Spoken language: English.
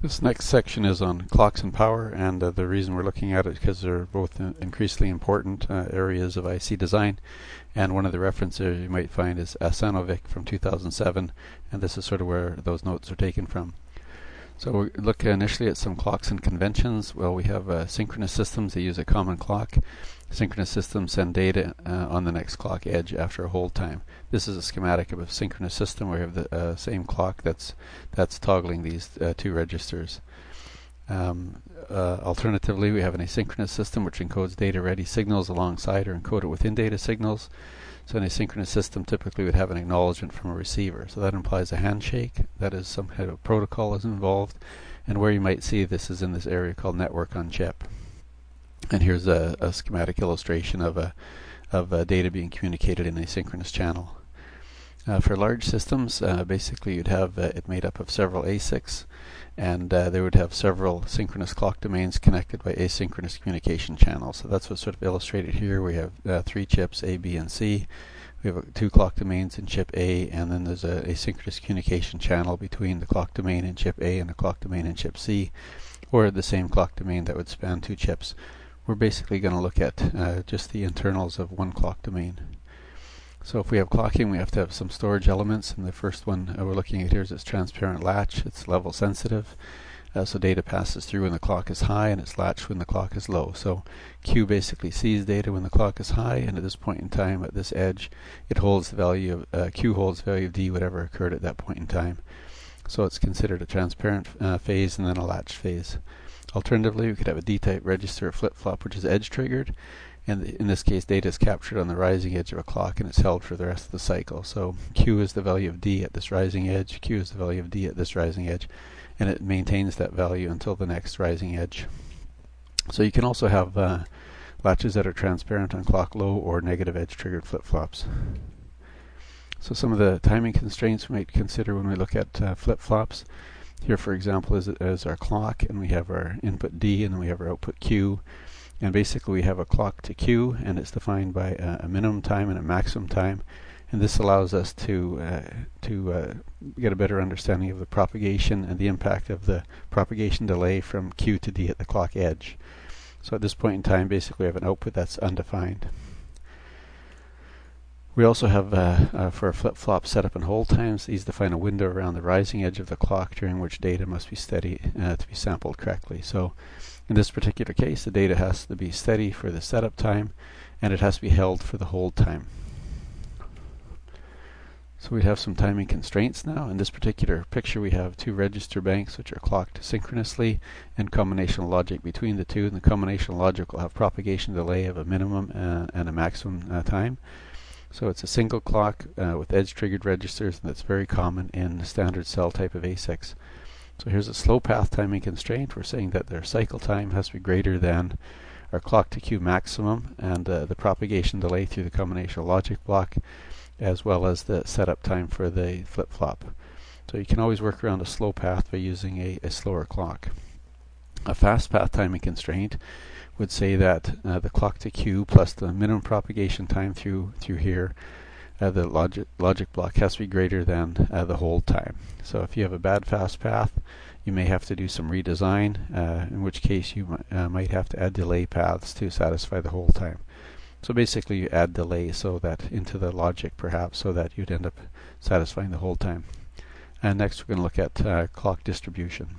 This next section is on clocks and power, and the reason we're looking at it is because they're both increasingly important areas of IC design. And one of the references you might find is Asanovic from 2007, and this is sort of where those notes are taken from. So we look initially at some clocks and conventions. Well, we have synchronous systems that use a common clock. Synchronous systems send data on the next clock edge after a hold time. This is a schematic of a synchronous system where we have the same clock that's toggling these two registers. Alternatively, we have an asynchronous system which encodes data-ready signals alongside or encoded within data signals. So an asynchronous system typically would have an acknowledgement from a receiver. So that implies a handshake. That is, some kind of protocol is involved. And where you might see this is in this area called network on chip. And here's a schematic illustration of data being communicated in a synchronous channel. For large systems, basically you'd have it made up of several ASICs, and they would have several synchronous clock domains connected by asynchronous communication channels. So that's what's sort of illustrated here. We have 3 chips, A, B, and C. We have 2 clock domains in chip A, and then there's a asynchronous communication channel between the clock domain in chip A and the clock domain in chip C, or the same clock domain that would span 2 chips. We're basically going to look at just the internals of one clock domain. So if we have clocking, we have to have some storage elements, and the first one we're looking at here is its transparent latch. It's level sensitive, so data passes through when the clock is high, and it's latched when the clock is low. So Q basically sees data when the clock is high, and at this point in time, at this edge, it holds the value of Q holds the value of D, whatever occurred at that point in time. So it's considered a transparent phase and then a latched phase. Alternatively, we could have a D-type register or flip-flop which is edge triggered, and in this case data is captured on the rising edge of a clock and it's held for the rest of the cycle. So Q is the value of D at this rising edge, Q is the value of D at this rising edge, and it maintains that value until the next rising edge. So you can also have latches that are transparent on clock low or negative edge triggered flip-flops. So some of the timing constraints we might consider when we look at flip-flops. Here, for example, is our clock, and we have our input D, and then we have our output Q. And basically we have a clock to Q, and it's defined by a minimum time and a maximum time. And this allows us to get a better understanding of the propagation and the impact of the propagation delay from Q to D at the clock edge. So at this point in time, basically we have an output that's undefined. We also have, for a flip-flop setup and hold times, these define a window around the rising edge of the clock during which data must be steady to be sampled correctly. So in this particular case, the data has to be steady for the setup time, and it has to be held for the hold time. So we have some timing constraints now. In this particular picture, we have 2 register banks which are clocked synchronously, and combinational logic between the two. And the combinational logic will have propagation delay of a minimum and a maximum time. So it's a single clock with edge-triggered registers, and that's very common in standard cell type of ASICs. So here's a slow path timing constraint. We're saying that their cycle time has to be greater than our clock to Q maximum, and the propagation delay through the combinational logic block, as well as the setup time for the flip-flop. So you can always work around a slow path by using a slower clock. A fast path timing constraint would say that the clock to Q plus the minimum propagation time through here, the logic block has to be greater than the hold time. So if you have a bad fast path, you may have to do some redesign, in which case you might have to add delay paths to satisfy the hold time. So basically you add delay so that into the logic perhaps, so that you'd end up satisfying the hold time. And next we're going to look at clock distribution.